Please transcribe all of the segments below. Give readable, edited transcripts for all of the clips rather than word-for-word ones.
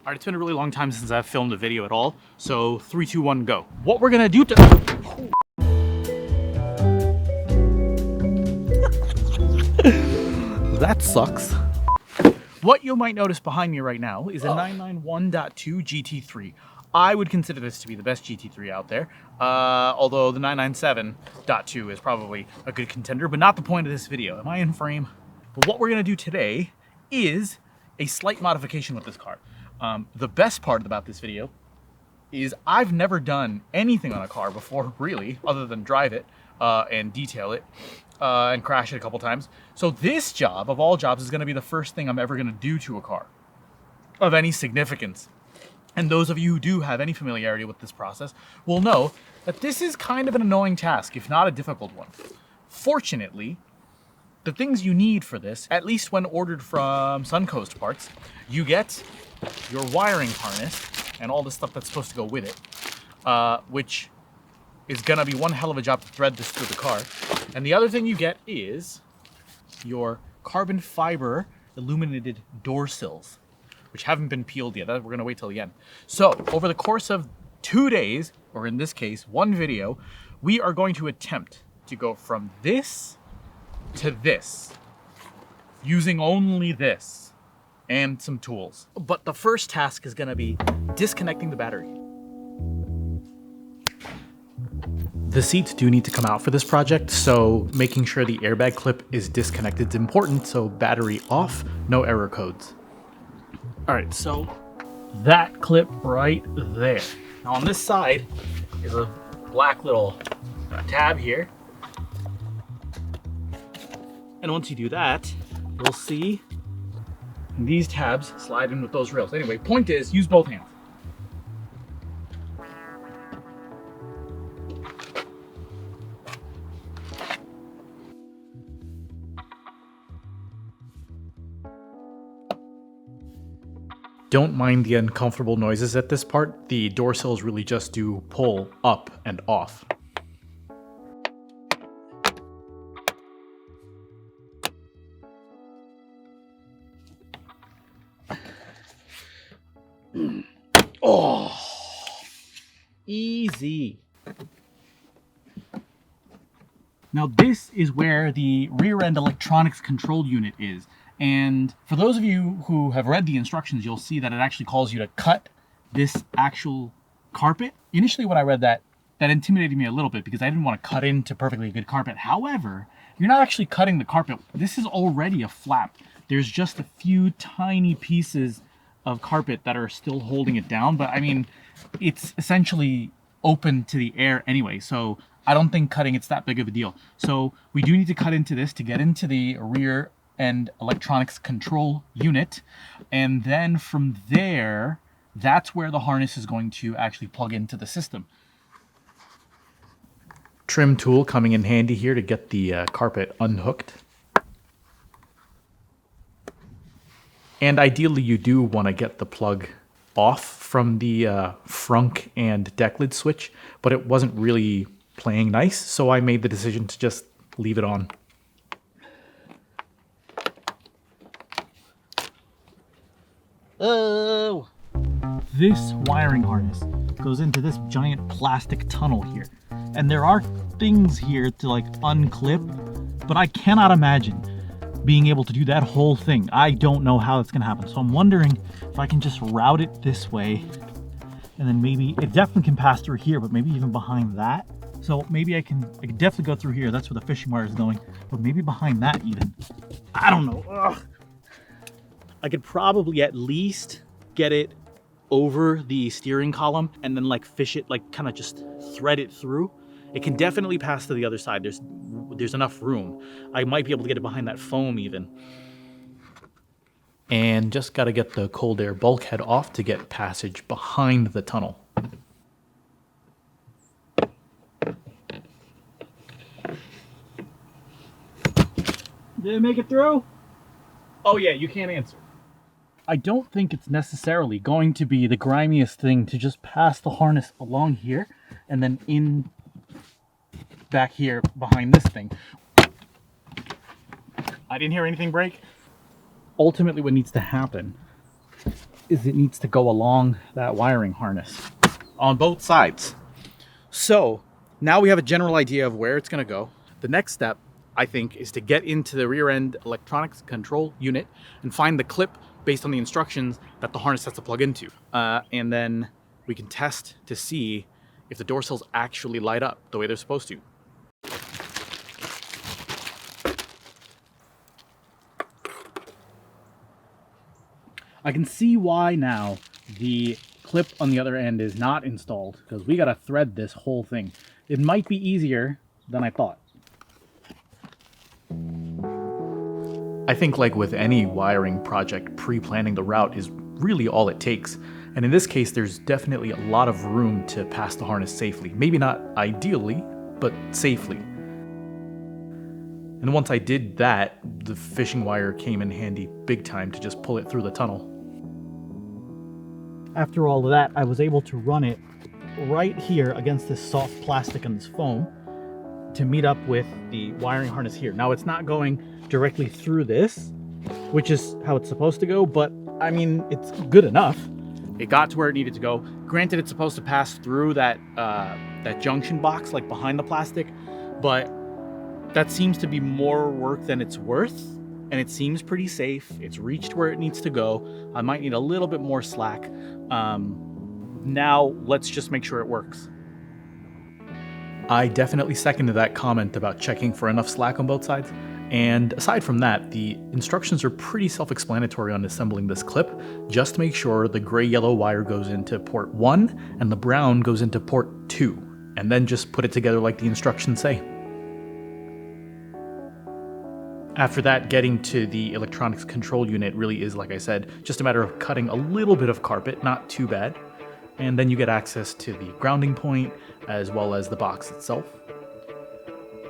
All right, it's been a really long time since I've filmed a video at all, so 3, 2, 1, go. What we're gonna do to... That sucks. What you might notice behind me right now is a 991.2 GT3. I would consider this to be the best GT3 out there, although the 997.2 is probably a good contender, but not the point of this video. Am I in frame? But what we're gonna do today is a slight modification with this car. The best part about this video is I've never done anything on a car before, really, other than drive it and detail it and crash it a couple times. So this job, of all jobs, is gonna be the first thing I'm ever gonna do to a car of any significance. And those of you who do have any familiarity with this process will know that this is kind of an annoying task, if not a difficult one. Fortunately, the things you need for this, at least when ordered from Suncoast Parts, you get your wiring harness and all the stuff that's supposed to go with it, which is gonna be one hell of a job to thread this through the car. And the other thing you get is your carbon fiber illuminated door sills, which haven't been peeled yet. We're gonna wait till the end. So over the course of 2 days, or in this case, one video, we are going to attempt to go from this to this, using only this and some tools. But the first task is gonna be disconnecting the battery. The seats do need to come out for this project, so making sure the airbag clip is disconnected is important, so battery off, no error codes. All right, so that clip right there. Now on this side is a black little tab here. And once you do that, you'll see these tabs slide in with those rails. Anyway, point is, use both hands. Don't mind the uncomfortable noises at this part. The door sills really just do pull up and off. Oh, easy. Now this is where the rear end electronics control unit is. And for those of you who have read the instructions, you'll see that it actually calls you to cut this actual carpet. Initially when I read that, that intimidated me a little bit because I didn't want to cut into perfectly good carpet. However, you're not actually cutting the carpet. This is already a flap. There's just a few tiny pieces of carpet that are still holding it down, but I mean, it's essentially open to the air anyway, so I don't think cutting it's that big of a deal. So we do need to cut into this to get into the rear end electronics control unit, and then from there, that's where the harness is going to actually plug into the system. Trim tool coming in handy here to get the carpet unhooked. And ideally you do want to get the plug off from the frunk and deck lid switch, but it wasn't really playing nice, so I made the decision to just leave it on. Oh! This wiring harness goes into this giant plastic tunnel here. And there are things here to like unclip, but I cannot imagine being able to do that whole thing. I don't know how that's gonna happen. So I'm wondering if I can just route it this way, and then maybe it definitely can pass through here, but maybe even behind that. So maybe I can definitely go through here. That's where the fishing wire is going, but maybe behind that even. I don't know. Ugh. I could probably at least get it over the steering column and then like fish it, like kind of just thread it through. It can definitely pass to the other side. There's enough room. I might be able to get it behind that foam even. And just got to get the cold air bulkhead off to get passage behind the tunnel. Did it make it through? Oh yeah, you can't answer. I don't think it's necessarily going to be the grimiest thing to just pass the harness along here and then in back here behind this thing. I didn't hear anything break. Ultimately what needs to happen is it needs to go along that wiring harness on both sides. So now we have a general idea of where it's going to go. The next step, I think, is to get into the rear end electronics control unit and find the clip based on the instructions that the harness has to plug into. And then we can test to see if the door sills actually light up the way they're supposed to. I can see why now the clip on the other end is not installed, because we got to thread this whole thing. It might be easier than I thought. I think, like with any wiring project, pre-planning the route is really all it takes. And in this case, there's definitely a lot of room to pass the harness safely. Maybe not ideally, but safely. And once I did that, the fishing wire came in handy big time to just pull it through the tunnel. After all of that, I was able to run it right here against this soft plastic and this foam to meet up with the wiring harness here. Now, it's not going directly through this, which is how it's supposed to go, but I mean, it's good enough. It got to where it needed to go. Granted, it's supposed to pass through that junction box, like behind the plastic, but that seems to be more work than it's worth, and it seems pretty safe. It's reached where it needs to go. I might need a little bit more slack. Now let's just make sure it works. I definitely seconded that comment about checking for enough slack on both sides. And aside from that, the instructions are pretty self-explanatory on assembling this clip. Just make sure the gray-yellow wire goes into port 1 and the brown goes into port 2, and then just put it together like the instructions say. After that, getting to the electronics control unit really is, like I said, just a matter of cutting a little bit of carpet, not too bad, and then you get access to the grounding point as well as the box itself.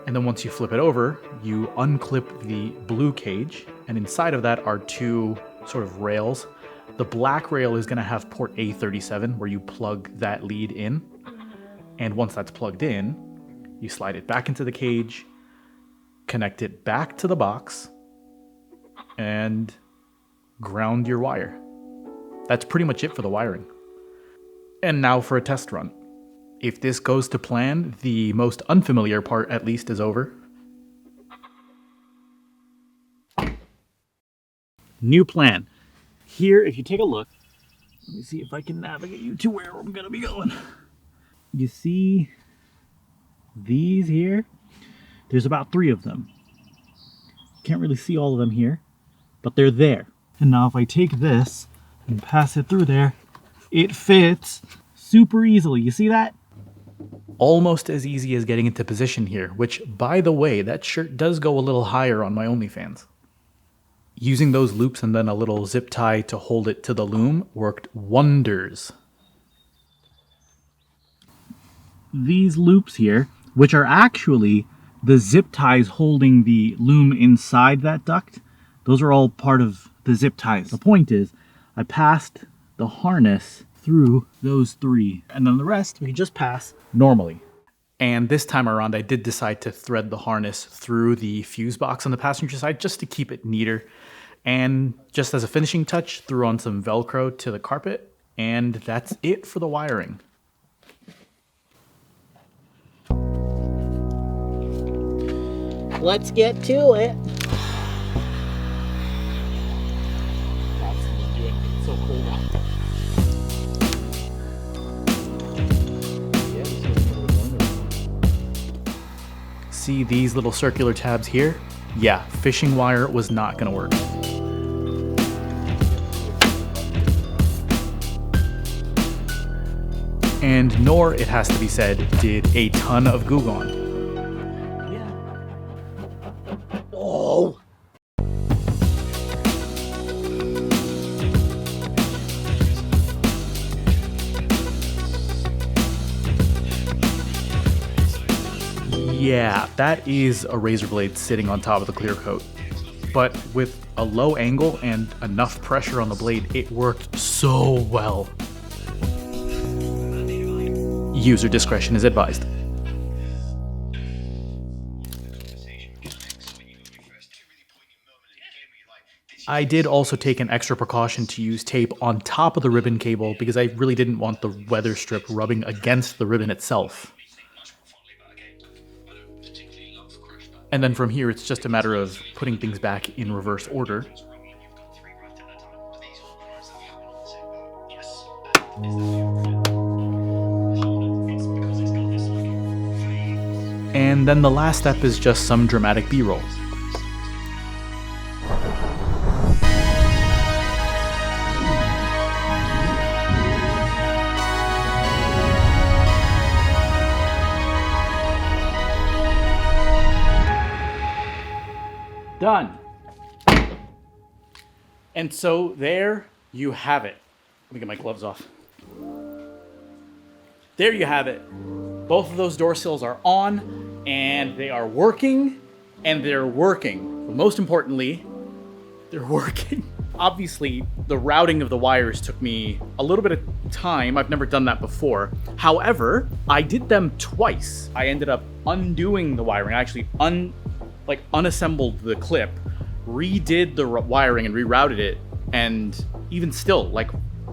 And then once you flip it over, you unclip the blue cage, and inside of that are two sort of rails. The black rail is going to have port A37 where you plug that lead in, and once that's plugged in, you slide it back into the cage, connect it back to the box, and ground your wire. That's pretty much it for the wiring. And now for a test run. If this goes to plan, the most unfamiliar part at least is over. New plan. Here, if you take a look, let me see if I can navigate you to where I'm gonna be going. You see these here? There's about 3 of them. Can't really see all of them here, but they're there. And now if I take this and pass it through there, it fits super easily. You see that? Almost as easy as getting into position here, which, by the way, that shirt does go a little higher on my OnlyFans. Using those loops and then a little zip tie to hold it to the loom worked wonders. These loops here, which are actually the zip ties holding the loom inside that duct, those are all part of the zip ties. The point is, I passed the harness through those 3, and then the rest we can just pass normally. And this time around, I did decide to thread the harness through the fuse box on the passenger side just to keep it neater. And just as a finishing touch, threw on some Velcro to the carpet, and that's it for the wiring. Let's get to it. It's so cold out. See these little circular tabs here? Yeah, fishing wire was not gonna work. And nor, it has to be said, did a ton of goo gone. Oh! Yeah, that is a razor blade sitting on top of the clear coat. But with a low angle and enough pressure on the blade, it worked so well. User discretion is advised. I did also take an extra precaution to use tape on top of the ribbon cable because I really didn't want the weather strip rubbing against the ribbon itself. And then from here, it's just a matter of putting things back in reverse order. And then the last step is just some dramatic B-roll. Done. And so there you have it. Let me get my gloves off. There you have it. Both of those door sills are on, and they are working, and they're working. But most importantly, they're working. Obviously, the routing of the wires took me a little bit of time. I've never done that before. However, I did them twice. I ended up undoing the wiring. I actually unassembled the clip, redid the wiring and rerouted it, and even still,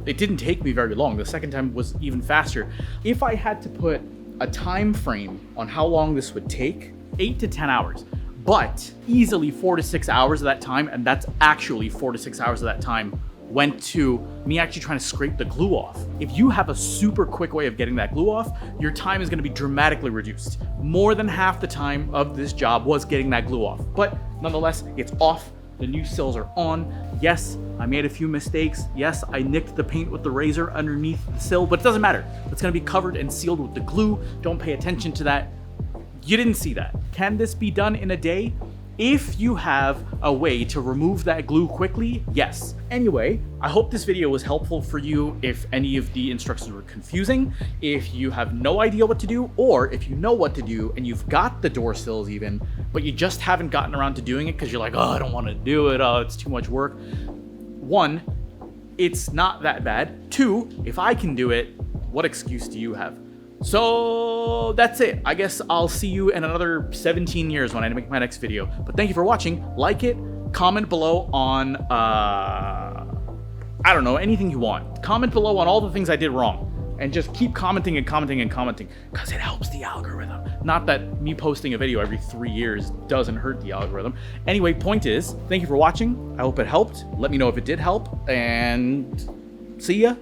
it didn't take me very long. The second time was even faster. If I had to put a time frame on how long this would take, 8 to 10 hours, but easily 4 to 6 hours of that time, and that's actually 4 to 6 hours of that time went to me actually trying to scrape the glue off. If you have a super quick way of getting that glue off, your time is gonna be dramatically reduced. More than half the time of this job was getting that glue off, but nonetheless, it's off. The new sills are on. Yes, I made a few mistakes. Yes, I nicked the paint with the razor underneath the sill, but it doesn't matter. It's gonna be covered and sealed with the glue. Don't pay attention to that. You didn't see that. Can this be done in a day? If you have a way to remove that glue quickly, yes. Anyway, I hope this video was helpful for you if any of the instructions were confusing, if you have no idea what to do, or if you know what to do and you've got the door sills even, but you just haven't gotten around to doing it because you're like, oh, I don't want to do it, oh, it's too much work. 1, it's not that bad. 2, if I can do it, what excuse do you have? So that's it. I guess I'll see you in another 17 years when I make my next video. But thank you for watching. Like it, comment below on, I don't know, anything you want. Comment below on all the things I did wrong. And just keep commenting and commenting and commenting, because it helps the algorithm. Not that me posting a video every 3 years doesn't hurt the algorithm. Anyway, point is, thank you for watching. I hope it helped. Let me know if it did help, and see ya.